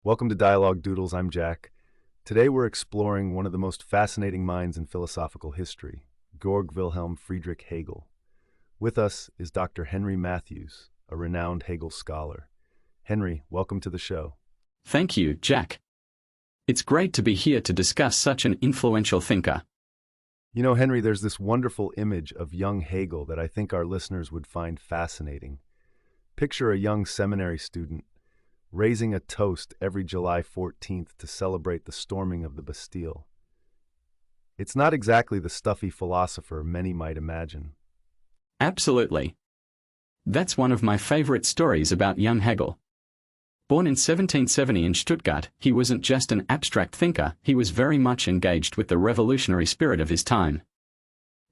Welcome to Dialogue Doodles, I'm Jack. Today we're exploring one of the most fascinating minds in philosophical history, Georg Wilhelm Friedrich Hegel. With us is Dr. Henry Matthews, a renowned Hegel scholar. Henry, welcome to the show. Thank you, Jack. It's great to be here to discuss such an influential thinker. You know, Henry, there's this wonderful image of young Hegel that I think our listeners would find fascinating. Picture a young seminary student raising a toast every July 14th to celebrate the storming of the Bastille. It's not exactly the stuffy philosopher many might imagine. Absolutely. That's one of my favorite stories about young Hegel. Born in 1770 in Stuttgart, he wasn't just an abstract thinker, he was very much engaged with the revolutionary spirit of his time.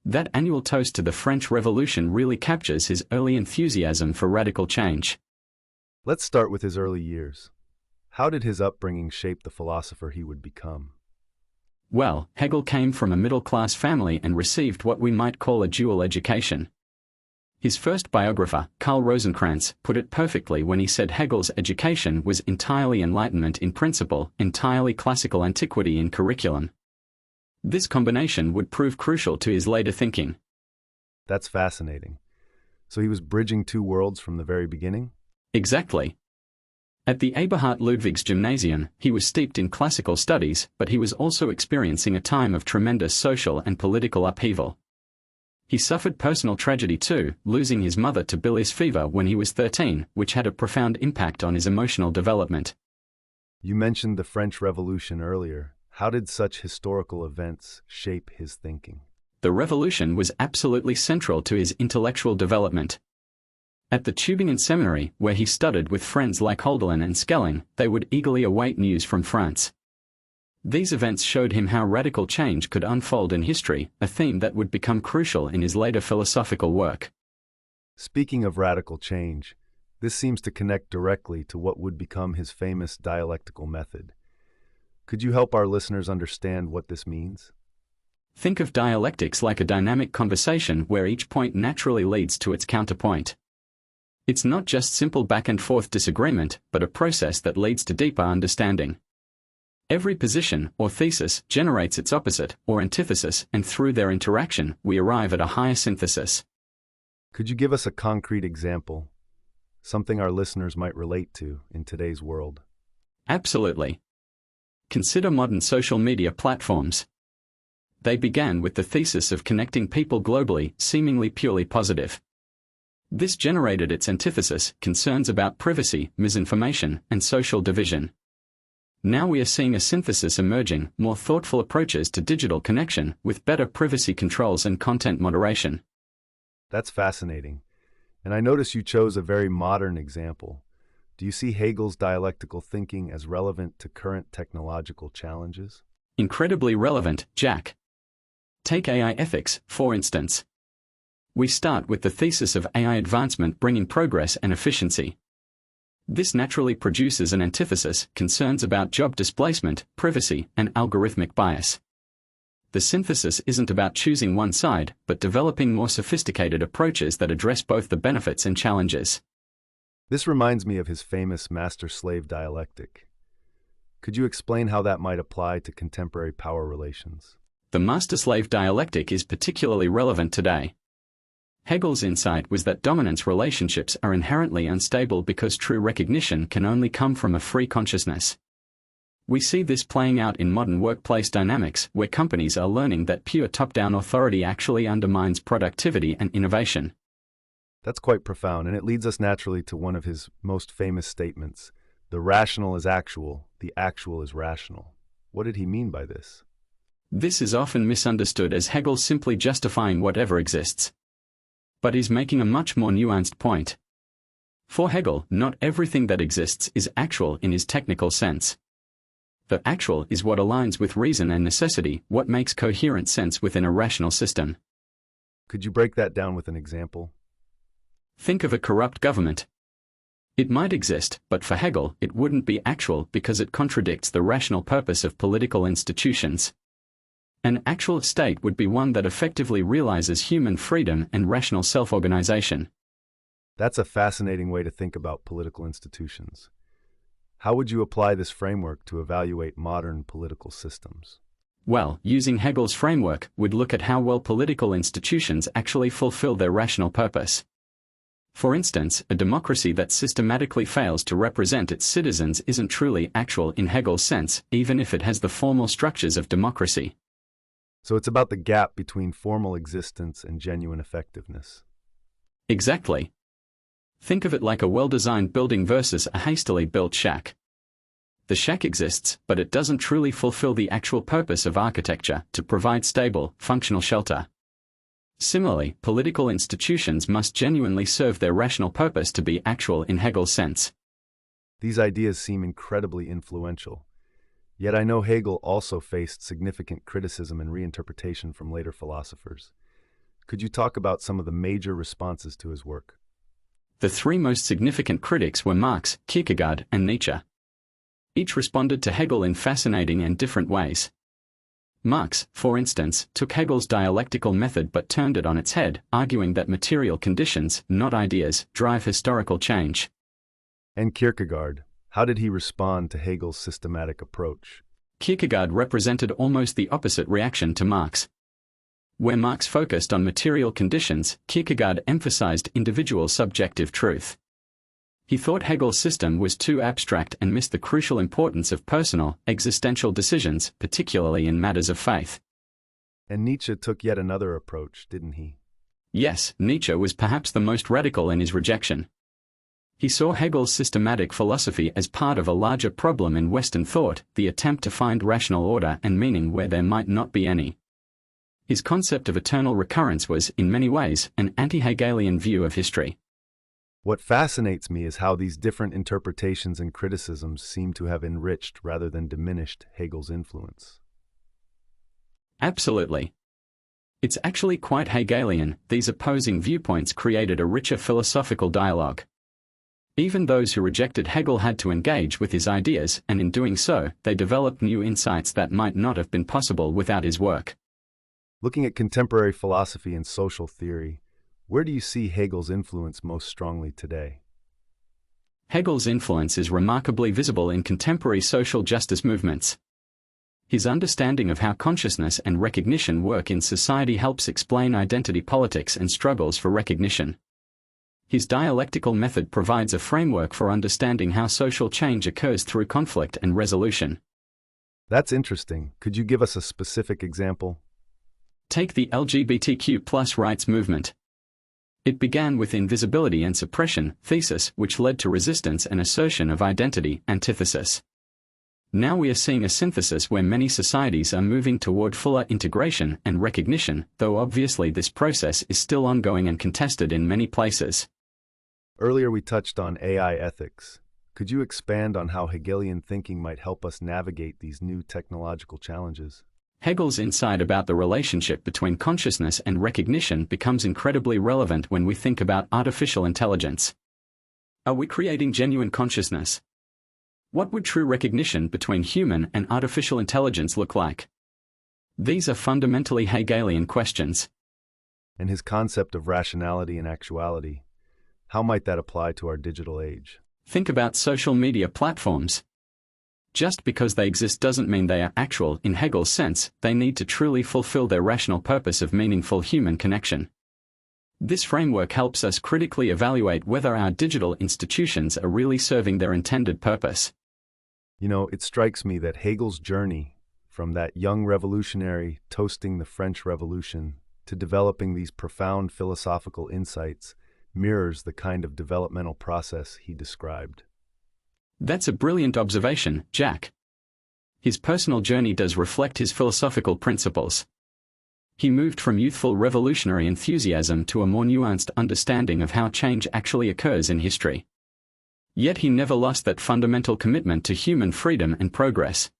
That annual toast to the French Revolution really captures his early enthusiasm for radical change. Let's start with his early years. How did his upbringing shape the philosopher he would become? Well, Hegel came from a middle-class family and received what we might call a dual education. His first biographer, Karl Rosenkranz, put it perfectly when he said Hegel's education was entirely Enlightenment in principle, entirely classical antiquity in curriculum. This combination would prove crucial to his later thinking. That's fascinating. So he was bridging two worlds from the very beginning? Exactly. At the Eberhard Ludwigs Gymnasium, he was steeped in classical studies, but he was also experiencing a time of tremendous social and political upheaval. He suffered personal tragedy too, losing his mother to bilious fever when he was 13, which had a profound impact on his emotional development. You mentioned the French Revolution earlier. How did such historical events shape his thinking? The revolution was absolutely central to his intellectual development. At the Tübingen Seminary, where he studied with friends like Hölderlin and Schelling, they would eagerly await news from France. These events showed him how radical change could unfold in history, a theme that would become crucial in his later philosophical work. Speaking of radical change, this seems to connect directly to what would become his famous dialectical method. Could you help our listeners understand what this means? Think of dialectics like a dynamic conversation where each point naturally leads to its counterpoint. It's not just simple back-and-forth disagreement, but a process that leads to deeper understanding. Every position or thesis generates its opposite or antithesis, and through their interaction, we arrive at a higher synthesis. Could you give us a concrete example, something our listeners might relate to in today's world? Absolutely. Consider modern social media platforms. They began with the thesis of connecting people globally, seemingly purely positive. This generated its antithesis, concerns about privacy, misinformation, and social division. Now we are seeing a synthesis emerging, more thoughtful approaches to digital connection, with better privacy controls and content moderation. That's fascinating. And I notice you chose a very modern example. Do you see Hegel's dialectical thinking as relevant to current technological challenges? Incredibly relevant, Jack. Take AI ethics, for instance. We start with the thesis of AI advancement bringing progress and efficiency. This naturally produces an antithesis, concerns about job displacement, privacy, and algorithmic bias. The synthesis isn't about choosing one side, but developing more sophisticated approaches that address both the benefits and challenges. This reminds me of his famous master-slave dialectic. Could you explain how that might apply to contemporary power relations? The master-slave dialectic is particularly relevant today. Hegel's insight was that dominance relationships are inherently unstable because true recognition can only come from a free consciousness. We see this playing out in modern workplace dynamics, where companies are learning that pure top-down authority actually undermines productivity and innovation. That's quite profound, and it leads us naturally to one of his most famous statements: "The rational is actual, the actual is rational." What did he mean by this? This is often misunderstood as Hegel simply justifying whatever exists. But he's making a much more nuanced point. For Hegel, not everything that exists is actual in his technical sense. The actual is what aligns with reason and necessity, what makes coherent sense within a rational system. Could you break that down with an example? Think of a corrupt government. It might exist, but for Hegel, it wouldn't be actual because it contradicts the rational purpose of political institutions. An actual state would be one that effectively realizes human freedom and rational self-organization. That's a fascinating way to think about political institutions. How would you apply this framework to evaluate modern political systems? Well, using Hegel's framework, we'd look at how well political institutions actually fulfill their rational purpose. For instance, a democracy that systematically fails to represent its citizens isn't truly actual in Hegel's sense, even if it has the formal structures of democracy. So it's about the gap between formal existence and genuine effectiveness. Exactly. Think of it like a well-designed building versus a hastily built shack. The shack exists, but it doesn't truly fulfill the actual purpose of architecture to provide stable, functional shelter. Similarly, political institutions must genuinely serve their rational purpose to be actual in Hegel's sense. These ideas seem incredibly influential. Yet I know Hegel also faced significant criticism and reinterpretation from later philosophers. Could you talk about some of the major responses to his work? The three most significant critics were Marx, Kierkegaard, and Nietzsche. Each responded to Hegel in fascinating and different ways. Marx, for instance, took Hegel's dialectical method but turned it on its head, arguing that material conditions, not ideas, drive historical change. And Kierkegaard, how did he respond to Hegel's systematic approach? Kierkegaard represented almost the opposite reaction to Marx. Where Marx focused on material conditions, Kierkegaard emphasized individual subjective truth. He thought Hegel's system was too abstract and missed the crucial importance of personal, existential decisions, particularly in matters of faith. And Nietzsche took yet another approach, didn't he? Yes, Nietzsche was perhaps the most radical in his rejection. He saw Hegel's systematic philosophy as part of a larger problem in Western thought, the attempt to find rational order and meaning where there might not be any. His concept of eternal recurrence was, in many ways, an anti-Hegelian view of history. What fascinates me is how these different interpretations and criticisms seem to have enriched rather than diminished Hegel's influence. Absolutely. It's actually quite Hegelian. These opposing viewpoints created a richer philosophical dialogue. Even those who rejected Hegel had to engage with his ideas, and in doing so, they developed new insights that might not have been possible without his work. Looking at contemporary philosophy and social theory, where do you see Hegel's influence most strongly today? Hegel's influence is remarkably visible in contemporary social justice movements. His understanding of how consciousness and recognition work in society helps explain identity politics and struggles for recognition. His dialectical method provides a framework for understanding how social change occurs through conflict and resolution. That's interesting. Could you give us a specific example? Take the LGBTQ+ rights movement. It began with invisibility and suppression thesis, which led to resistance and assertion of identity antithesis. Now we are seeing a synthesis where many societies are moving toward fuller integration and recognition, though obviously this process is still ongoing and contested in many places. Earlier we touched on AI ethics. Could you expand on how Hegelian thinking might help us navigate these new technological challenges? Hegel's insight about the relationship between consciousness and recognition becomes incredibly relevant when we think about artificial intelligence. Are we creating genuine consciousness? What would true recognition between human and artificial intelligence look like? These are fundamentally Hegelian questions. And his concept of rationality and actuality, how might that apply to our digital age? Think about social media platforms. Just because they exist doesn't mean they are actual in Hegel's sense. They need to truly fulfill their rational purpose of meaningful human connection. This framework helps us critically evaluate whether our digital institutions are really serving their intended purpose. You know, it strikes me that Hegel's journey, from that young revolutionary toasting the French Revolution to developing these profound philosophical insights, mirrors the kind of developmental process he described. That's a brilliant observation, Jack. His personal journey does reflect his philosophical principles. He moved from youthful revolutionary enthusiasm to a more nuanced understanding of how change actually occurs in history. Yet he never lost that fundamental commitment to human freedom and progress.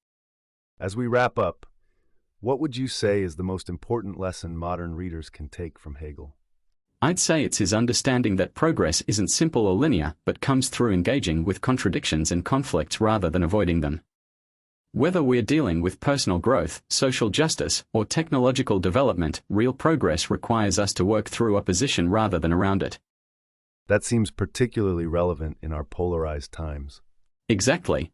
As we wrap up, what would you say is the most important lesson modern readers can take from Hegel? I'd say it's his understanding that progress isn't simple or linear, but comes through engaging with contradictions and conflicts rather than avoiding them. Whether we're dealing with personal growth, social justice, or technological development, real progress requires us to work through opposition rather than around it. That seems particularly relevant in our polarized times. Exactly.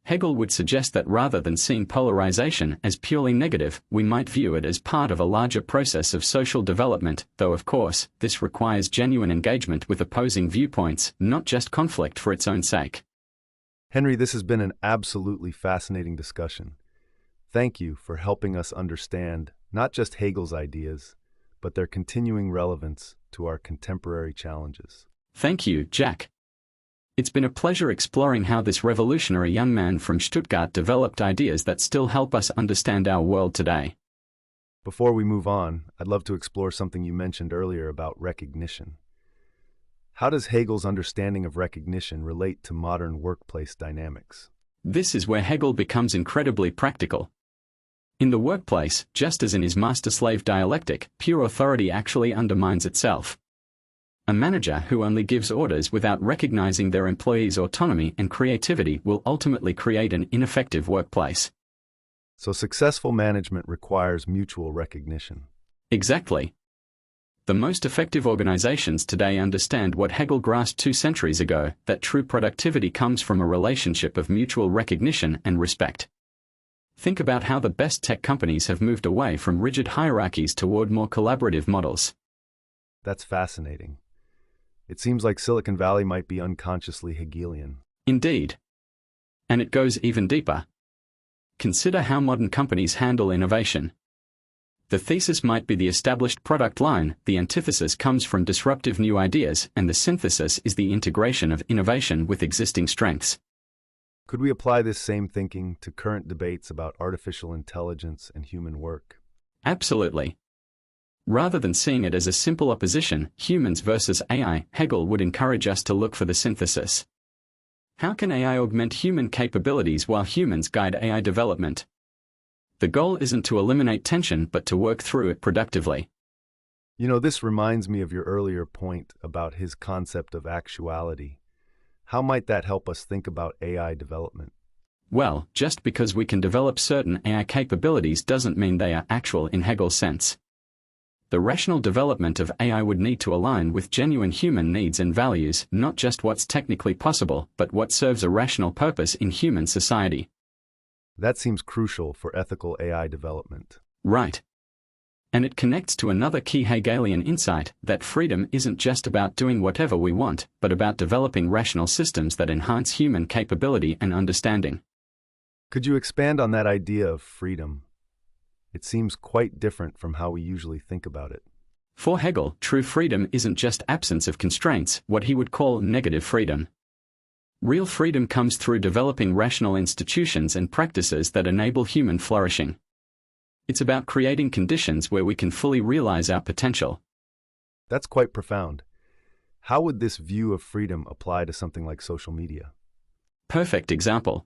Hegel would suggest that rather than seeing polarization as purely negative, we might view it as part of a larger process of social development, though of course, this requires genuine engagement with opposing viewpoints, not just conflict for its own sake. Henry, this has been an absolutely fascinating discussion. Thank you for helping us understand not just Hegel's ideas, but their continuing relevance to our contemporary challenges. Thank you, Jack. It's been a pleasure exploring how this revolutionary young man from Stuttgart developed ideas that still help us understand our world today. Before we move on, I'd love to explore something you mentioned earlier about recognition. How does Hegel's understanding of recognition relate to modern workplace dynamics? This is where Hegel becomes incredibly practical. In the workplace, just as in his master-slave dialectic, pure authority actually undermines itself. A manager who only gives orders without recognizing their employees' autonomy and creativity will ultimately create an ineffective workplace. So successful management requires mutual recognition. Exactly. The most effective organizations today understand what Hegel grasped 2 centuries ago, that true productivity comes from a relationship of mutual recognition and respect. Think about how the best tech companies have moved away from rigid hierarchies toward more collaborative models. That's fascinating. It seems like Silicon Valley might be unconsciously Hegelian. Indeed. And it goes even deeper. Consider how modern companies handle innovation. The thesis might be the established product line, the antithesis comes from disruptive new ideas, and the synthesis is the integration of innovation with existing strengths. Could we apply this same thinking to current debates about artificial intelligence and human work? Absolutely. Rather than seeing it as a simple opposition, humans versus AI, Hegel would encourage us to look for the synthesis. How can AI augment human capabilities while humans guide AI development? The goal isn't to eliminate tension but to work through it productively. You know, this reminds me of your earlier point about his concept of actuality. How might that help us think about AI development? Well, just because we can develop certain AI capabilities doesn't mean they are actual in Hegel's sense. The rational development of AI would need to align with genuine human needs and values, not just what's technically possible, but what serves a rational purpose in human society. That seems crucial for ethical AI development. Right. And it connects to another key Hegelian insight, that freedom isn't just about doing whatever we want, but about developing rational systems that enhance human capability and understanding. Could you expand on that idea of freedom? It seems quite different from how we usually think about it. For Hegel, true freedom isn't just absence of constraints, what he would call negative freedom. Real freedom comes through developing rational institutions and practices that enable human flourishing. It's about creating conditions where we can fully realize our potential. That's quite profound. How would this view of freedom apply to something like social media? Perfect example.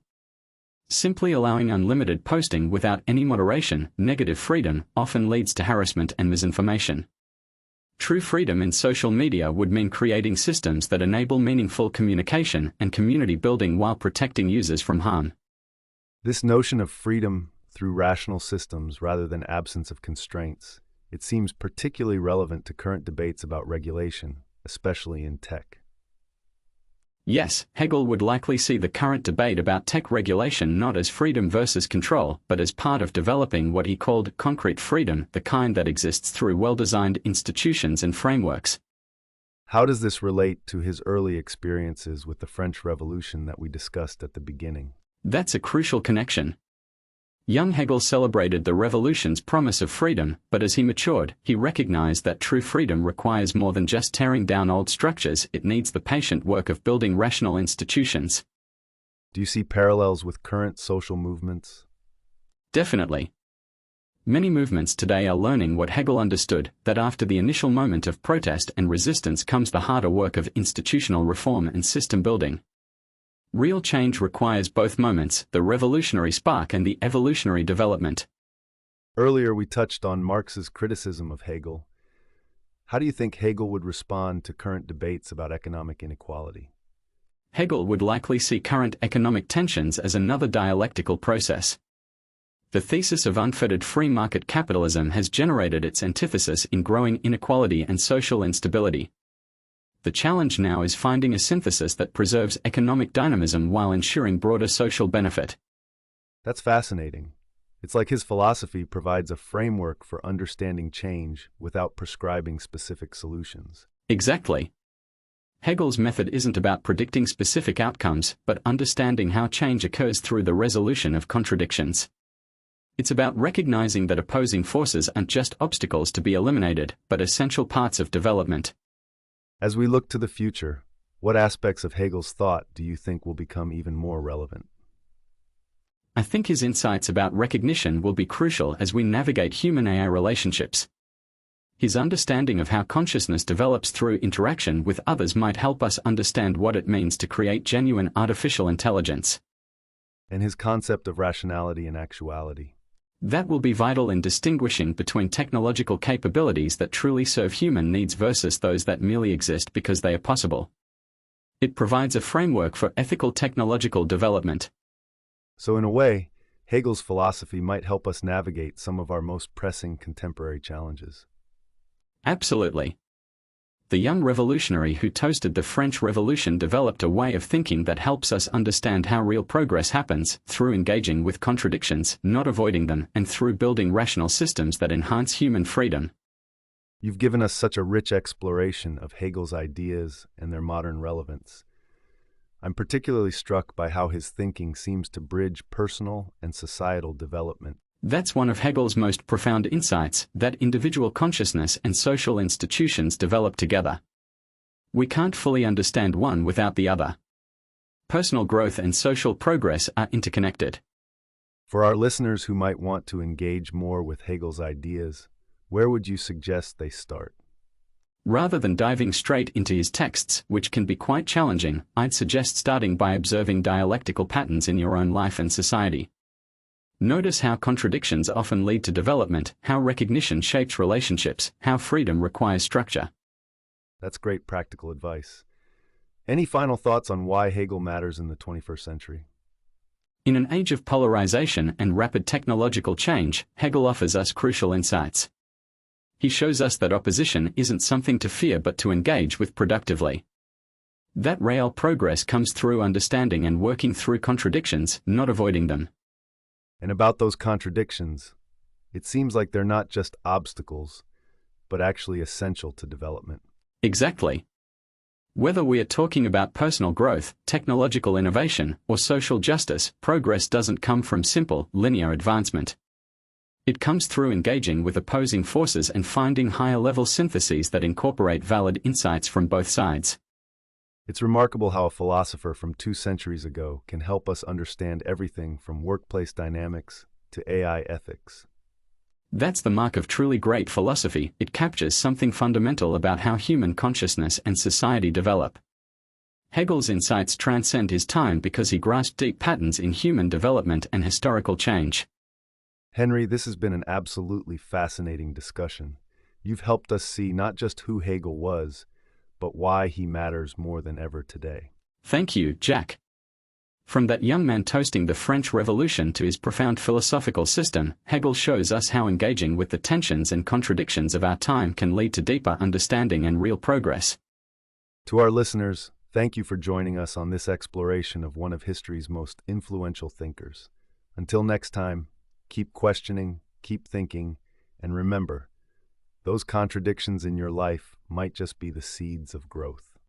Simply allowing unlimited posting without any moderation, negative freedom, often leads to harassment and misinformation. True freedom in social media would mean creating systems that enable meaningful communication and community building while protecting users from harm. This notion of freedom through rational systems rather than absence of constraints, it seems particularly relevant to current debates about regulation, especially in tech. Yes, Hegel would likely see the current debate about tech regulation not as freedom versus control, but as part of developing what he called concrete freedom, the kind that exists through well-designed institutions and frameworks. How does this relate to his early experiences with the French Revolution that we discussed at the beginning? That's a crucial connection. Young Hegel celebrated the revolution's promise of freedom, but as he matured, he recognized that true freedom requires more than just tearing down old structures, it needs the patient work of building rational institutions. Do you see parallels with current social movements? Definitely. Many movements today are learning what Hegel understood, that after the initial moment of protest and resistance comes the harder work of institutional reform and system building. Real change requires both moments, the revolutionary spark and the evolutionary development. Earlier we touched on Marx's criticism of Hegel. How do you think Hegel would respond to current debates about economic inequality? Hegel would likely see current economic tensions as another dialectical process. The thesis of unfettered free market capitalism has generated its antithesis in growing inequality and social instability. The challenge now is finding a synthesis that preserves economic dynamism while ensuring broader social benefit. That's fascinating. It's like his philosophy provides a framework for understanding change without prescribing specific solutions. Exactly. Hegel's method isn't about predicting specific outcomes, but understanding how change occurs through the resolution of contradictions. It's about recognizing that opposing forces aren't just obstacles to be eliminated, but essential parts of development. As we look to the future, what aspects of Hegel's thought do you think will become even more relevant? I think his insights about recognition will be crucial as we navigate human-AI relationships. His understanding of how consciousness develops through interaction with others might help us understand what it means to create genuine artificial intelligence. And his concept of rationality and actuality. That will be vital in distinguishing between technological capabilities that truly serve human needs versus those that merely exist because they are possible. It provides a framework for ethical technological development. So in a way, Hegel's philosophy might help us navigate some of our most pressing contemporary challenges. Absolutely. The young revolutionary who toasted the French Revolution developed a way of thinking that helps us understand how real progress happens, through engaging with contradictions, not avoiding them, and through building rational systems that enhance human freedom. You've given us such a rich exploration of Hegel's ideas and their modern relevance. I'm particularly struck by how his thinking seems to bridge personal and societal development. That's one of Hegel's most profound insights, that individual consciousness and social institutions develop together. We can't fully understand one without the other. Personal growth and social progress are interconnected. For our listeners who might want to engage more with Hegel's ideas, where would you suggest they start? Rather than diving straight into his texts, which can be quite challenging, I'd suggest starting by observing dialectical patterns in your own life and society. Notice how contradictions often lead to development, how recognition shapes relationships, how freedom requires structure. That's great practical advice. Any final thoughts on why Hegel matters in the 21st century? In an age of polarization and rapid technological change, Hegel offers us crucial insights. He shows us that opposition isn't something to fear but to engage with productively. That real progress comes through understanding and working through contradictions, not avoiding them. And about those contradictions, it seems like they're not just obstacles, but actually essential to development. Exactly. Whether we are talking about personal growth, technological innovation, or social justice, progress doesn't come from simple, linear advancement. It comes through engaging with opposing forces and finding higher-level syntheses that incorporate valid insights from both sides. It's remarkable how a philosopher from 2 centuries ago can help us understand everything from workplace dynamics to AI ethics. That's the mark of truly great philosophy. It captures something fundamental about how human consciousness and society develop. Hegel's insights transcend his time because he grasped deep patterns in human development and historical change. Henry, this has been an absolutely fascinating discussion. You've helped us see not just who Hegel was, but why he matters more than ever today. Thank you, Jack. From that young man toasting the French Revolution to his profound philosophical system, Hegel shows us how engaging with the tensions and contradictions of our time can lead to deeper understanding and real progress. To our listeners, thank you for joining us on this exploration of one of history's most influential thinkers. Until next time, keep questioning, keep thinking, and remember, those contradictions in your life might just be the seeds of growth.